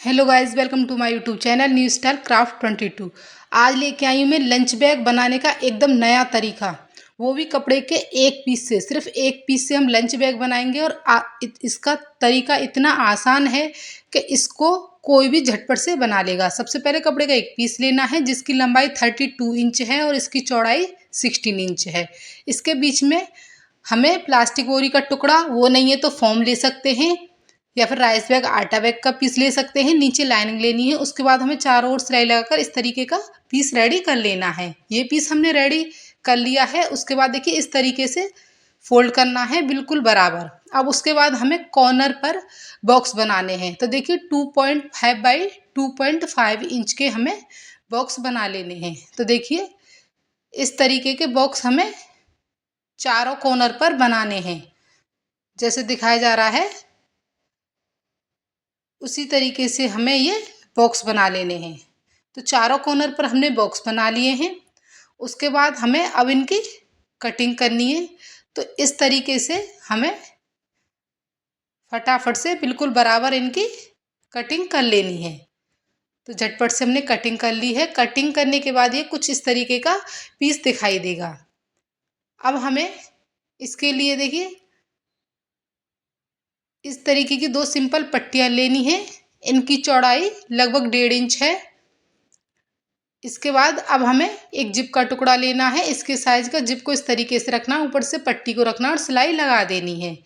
Hello guys, welcome to my YouTube channel new style craft 22। आज लेके आई हूँ मैं लंच बैग बनाने का एकदम नया तरीका। वो भी कपड़े के एक पीस से, सिर्फ एक पीस से हम लंच बैग बनाएंगे। और इसका तरीका इतना आसान है कि इसको कोई भी झटपट से बना लेगा। सबसे पहले कपड़े का एक पीस लेना है जिसकी लंबाई 32 इंच है और इसकी चौड़ाई 16 इंच है। इसके बीच में हमें प्लास्टिक बोरी का टुकड़ा, वो नहीं है तो फोम ले सकते हैं, या फिर राइस बैग आटा बैग का पीस ले सकते हैं। नीचे लाइनिंग लेनी है। उसके बाद हमें चारों ओर सिलाई लगाकर इस तरीके का पीस रेडी कर लेना है। ये पीस हमने रेडी कर लिया है। उसके बाद देखिए इस तरीके से फोल्ड करना है बिल्कुल बराबर। अब उसके बाद हमें कॉर्नर पर बॉक्स बनाने हैं। तो देखिए 2.5 बाई 2.5 इंच के हमें बॉक्स बना लेने हैं। तो देखिए इस तरीके के बॉक्स हमें चारों कॉर्नर पर बनाने हैं, जैसे दिखाया जा रहा है उसी तरीके से हमें ये बॉक्स बना लेने हैं। तो चारों कॉर्नर पर हमने बॉक्स बना लिए हैं। उसके बाद हमें अब इनकी कटिंग करनी है। तो इस तरीके से हमें फटाफट से बिल्कुल बराबर इनकी कटिंग कर लेनी है। तो झटपट से हमने कटिंग कर ली है। कटिंग करने के बाद ये कुछ इस तरीके का पीस दिखाई देगा। अब हमें इसके लिए देखिए इस तरीके की दो सिंपल पट्टियाँ लेनी है। इनकी चौड़ाई लगभग 1.5 इंच है। इसके बाद अब हमें एक जिप का टुकड़ा लेना है। इसके साइज का जिप को इस तरीके से रखना, ऊपर से पट्टी को रखना और सिलाई लगा देनी है।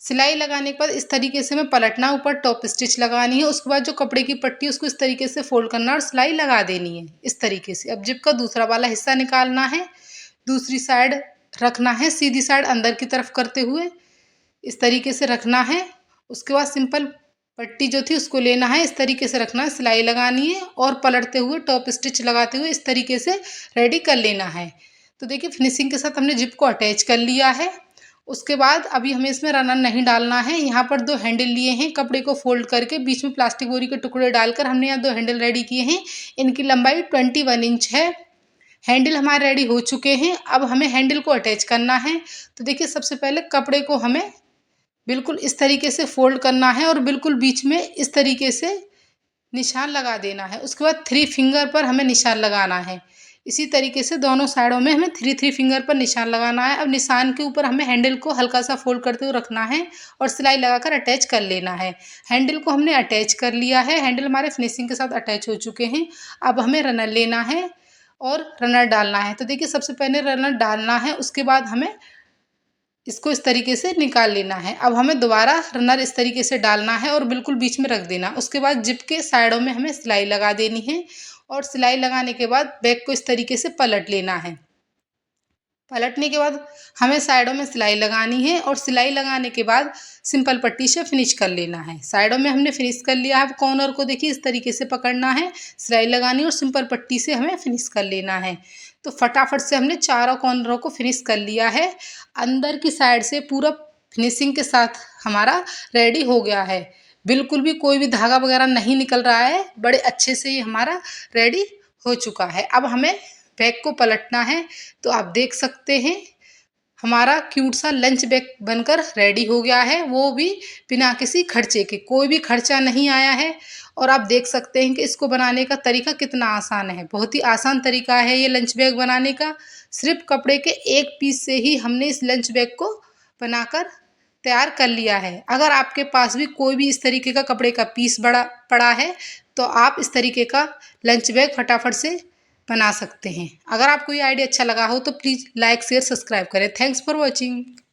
सिलाई लगाने के बाद इस तरीके से हमें पलटना, ऊपर टॉप स्टिच लगानी है। उसके बाद जो कपड़े की पट्टी है उसको इस तरीके से फोल्ड करना और सिलाई लगा देनी है इस तरीके से। अब जिप का दूसरा वाला हिस्सा निकालना है, दूसरी साइड रखना है, सीधी साइड अंदर की तरफ करते हुए इस तरीके से रखना है। उसके बाद सिंपल पट्टी जो थी उसको लेना है, इस तरीके से रखना है, सिलाई लगानी है और पलटते हुए टॉप स्टिच लगाते हुए इस तरीके से रेडी कर लेना है। तो देखिए फिनिशिंग के साथ हमने जिप को अटैच कर लिया है। उसके बाद अभी हमें इसमें रनर नहीं डालना है। यहाँ पर दो हैंडल लिए हैं, कपड़े को फोल्ड करके बीच में प्लास्टिक बोरी के टुकड़े डालकर हमने यहाँ दो हैंडल रेडी किए हैं। इनकी लंबाई 21 इंच है। हैंडल हमारे रेडी हो चुके हैं। अब हमें हैंडल को अटैच करना है। तो देखिए सबसे पहले कपड़े को हमें बिल्कुल इस तरीके से फोल्ड करना है और बिल्कुल बीच में इस तरीके से निशान लगा देना है। उसके बाद 3 फिंगर पर हमें निशान लगाना है। इसी तरीके से दोनों साइडों में हमें 3 फिंगर पर निशान लगाना है। अब निशान के ऊपर हमें हैंडल को हल्का सा फोल्ड करते हुए रखना है और सिलाई लगाकर अटैच कर लेना है। हैंडल को हमने अटैच कर लिया है। हैंडल हमारे फिनिशिंग के साथ अटैच हो चुके हैं। अब हमें रनर लेना है और रनर डालना है। तो देखिए सबसे पहले रनर डालना है, उसके बाद हमें इसको इस तरीके से निकाल लेना है। अब हमें दोबारा रनर इस तरीके से डालना है और बिल्कुल बीच में रख देना। उसके बाद जिप के साइडों में हमें सिलाई लगा देनी है और सिलाई लगाने के बाद बैग को इस तरीके से पलट लेना है। पलटने के बाद हमें साइडों में सिलाई लगानी है और सिलाई लगाने के बाद सिंपल पट्टी से फिनिश कर लेना है। साइडों में हमने फिनिश कर लिया है। कॉर्नर को देखिए इस तरीके से पकड़ना है, सिलाई लगानी और सिंपल पट्टी से हमें फिनिश कर लेना है। तो फटाफट से हमने चारों कॉर्नरों को फिनिश कर लिया है। अंदर की साइड से पूरा फिनिशिंग के साथ हमारा रेडी हो गया है। बिल्कुल भी कोई भी धागा वगैरह नहीं निकल रहा है। बड़े अच्छे से ये हमारा रेडी हो चुका है। अब हमें बैग को पलटना है। तो आप देख सकते हैं हमारा क्यूट सा लंच बैग बनकर रेडी हो गया है, वो भी बिना किसी खर्चे के। कोई भी खर्चा नहीं आया है। और आप देख सकते हैं कि इसको बनाने का तरीका कितना आसान है। बहुत ही आसान तरीका है ये लंच बैग बनाने का। सिर्फ कपड़े के एक पीस से ही हमने इस लंच बैग को बनाकर तैयार कर लिया है। अगर आपके पास भी कोई भी इस तरीके का कपड़े का पीस बड़ा पड़ा है तो आप इस तरीके का लंच बैग फटाफट से बना सकते हैं। अगर आपको ये आइडिया अच्छा लगा हो तो प्लीज़ लाइक शेयर सब्सक्राइब करें। Thanks for watching.